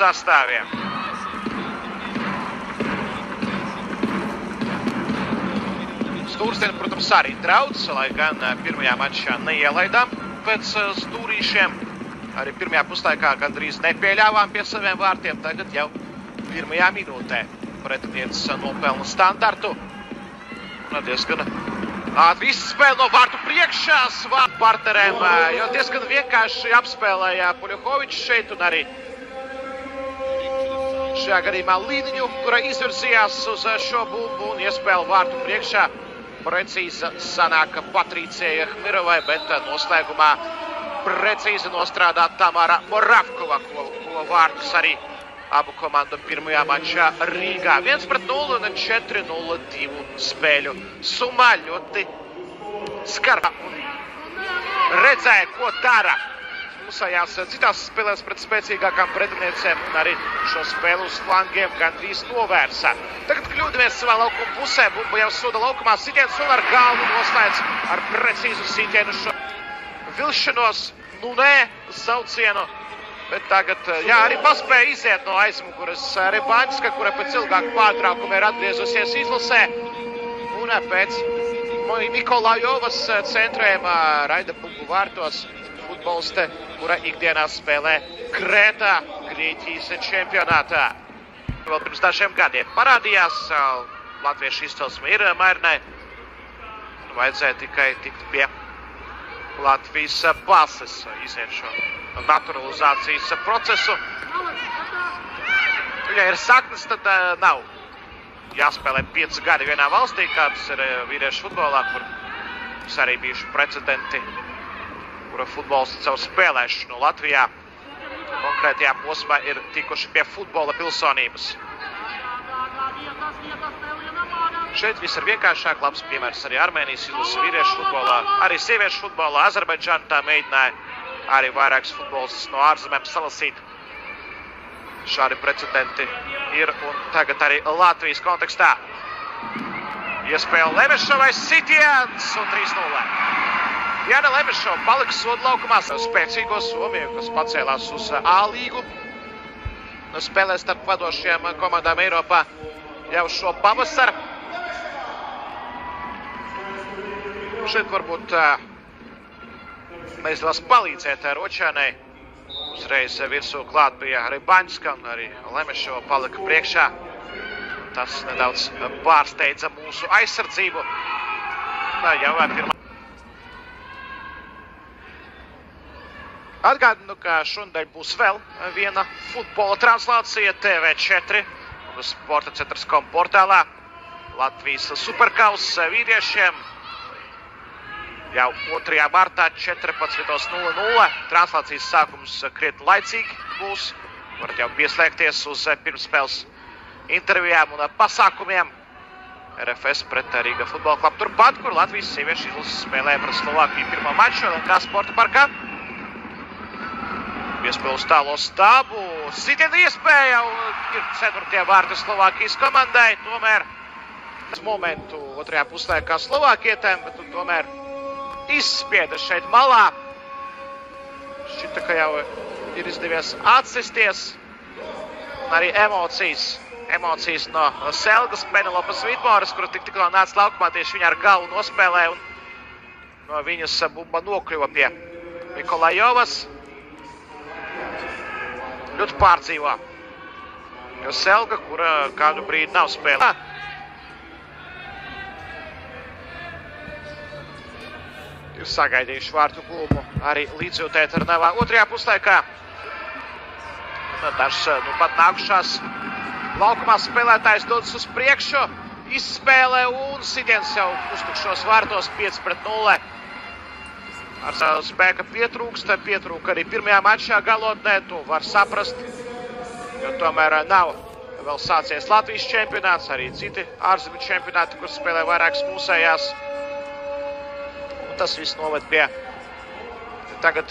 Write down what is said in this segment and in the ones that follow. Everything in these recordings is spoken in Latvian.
sastāviem. Stūrsteni, protams, arī draudz, lai gan pirmajā mačā neielaidām pēc stūrīšiem. Arī pirmajā puslaikā gandrīz nepieļāvām pie saviem vārtiem, tagad jau pirmajā minūtē pretiniecis nopelna standartu. Diezgan ātri izspēle no vārtu priekšā svārtu partnerēm, jo diezgan vienkārši apspēlēja Puļuhovičs šeit un arī šajā gadījumā Līdiņu, kura izvirzījās uz šo bumbu un iespēle vārtu priekšā. Precīza sanāka Patricijai Khmirovai, bet noslēgumā precīzi nostrādā Tamara Moravkova, ko vārtus arī abu komandu pirmajā mačā Rīgā. 1-0 un 4-0 spēļu summā ļoti skarba. Redzēja, ko dara musējās citās spēlēs pret spēcīgākām pretiniecēm un arī šo spēlu uz flangiem gandrīz novērsa. Tagad kļūdamies savā laukuma pusē, bumba jau soda laukumā, sitiens un ar galvu noslēdz ar precīzu sitienu šo vilšanos, nu nē, saucienu. Bet tagad, jā, arī paspēja iziet no aizmuguras Rebaņska, kura pēc ilgāka pārtraukuma ir atgriezusies izlasē. Un pēc Mikolājovas centrējumā raida bumbu vārtos futboliste, kura ikdienā spēlē Krētā, Grieķijas čempionātā. Vēl pirms dažiem gadiem parādījās, latviešu izcelsme ir Mairnai. Vajadzēja tikai tikt pie Latvijas bases, iziet šo naturalizācijas procesu. Ja ir saknes, tad nav jāspēlē 5 gadi vienā valstī, kāds ir vīriešu futbolā, kur arī bijuši precedenti, kura futbolisti caur spēlēšanu Latvijā konkrētajā posmā ir tikuši pie futbola pilsonības. Šeit viss ir vienkāršāk, labs piemērs arī Armēnijas izlase vīriešu futbolā, arī sieviešu futbolā, Azerbaidžāna tā mēģināja arī vairākus futbolistus no ārzemēm salasīt. Šādi precedenti ir un tagad arī Latvijas kontekstā. Iespēja Lemešovai sitiens un 3-0. Diana Lemešova palika sodu laukumā spēcīgo Somiju, kas pacēlās uz A līgu. Spēlē starp vadošajām komandām Eiropā jau šo pavasaru. Šeit varbūt izdevās palīdzēt Ročānai. Uzreiz virsū klāt bija Rebaņska un arī Lemešova palika priekšā. Tas nedaudz pārsteidza mūsu aizsardzību. Jau pirmā. Atgādinu, ka šodien būs vēl viena futbola translācija TV4 un Sporta centrs.com portālā. Latvijas superkaus vīriešiem jau 2. martā 14:00. Translācijas sākums krietni laicīgi būs. Varat jau pieslēgties uz pirmspēles intervijām un pasākumiem. RFS pret Rīga futbola klubu turpat, kur Latvijas sieviešu izlases spēlē par Slovākiju pirmo maču LNK sporta parkā. Iespēja uz tālo stābu, sitiena iespēja un ir 4. vārti Slovākijas komandai. Tomēr momentu 2. puslaikā Slovākietēm, bet tomēr izspieda šeit malā. Šķita, ka jau ir izdevies atsisties. Un arī emocijas no Selgas Penelopas Vidmoras, kura tikko nāca laukumā, tieši viņa ar galvu nospēlē un no viņas bumba nokļuva pie Mikolājovas. Ļoti pārdzīvo. Jo Selga, kura kādu brīdi nav spēlē. Ir sagaidījuši vārtu gūmu arī līdzjūtēt ar Navā 2. puslaikā. Dažs pat nākušās laukumā spēlētājs dodas uz priekšu, izspēlē un sitiens jau uztukšos vārtos 5-0. Ar spēka pietrūksta arī pirmajā mačā galotnē, to var saprast, jo tomēr nav vēl sācies Latvijas čempionāts, arī citi ārzemju čempionāti, kur spēlē vairākas mūsējās. Un tas viss noved pie tagad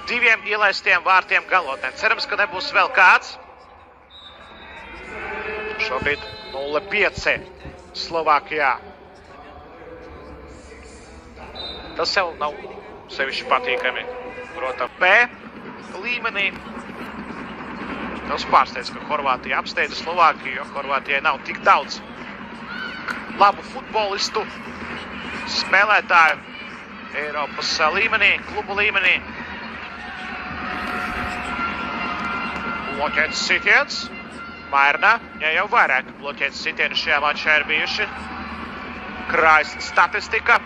2 ielaistiem vārtiem galotnē. Cerams, ka nebūs vēl kāds. Šobrīd 0-5 Slovākijā. Tas jau nav sevišķi patīkami, protams, B līmenī. Mums pārsteidz, ka Horvātija apsteidza Slovākiju, jo Horvātijai nav tik daudz labu futbolistu, spēlētāju Eiropas līmenī, klubu līmenī. Bloķēts sitiens. Mairna, ja jau vairāk bloķēts sitieni šajā mačā ir bijuši. Krājas statistika.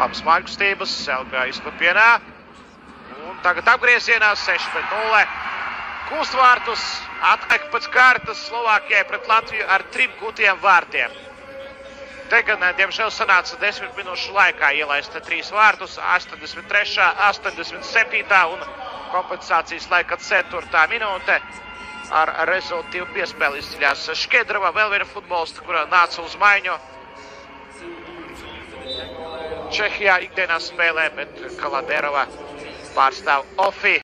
Labas mājkustības, Selga izpapienā. Un tagad apgriezienā 6-0. Kūstvārtus atliek pēc kārtas Slovākijai pret Latviju ar 3 gūtiem vārtiem. Te gan, diemžēl, sanāca 10 minūšu laikā ielaista 3 vārtus, 83., 87. un kompensācijas laika 4. minūte. Ar rezultīvu piespēli izceļās Škedrova, vēl viena futbolista, kurā nāca uz maiņu. Čehijā ikdienā spēlē, bet Kaladerova pārstāv Ofi.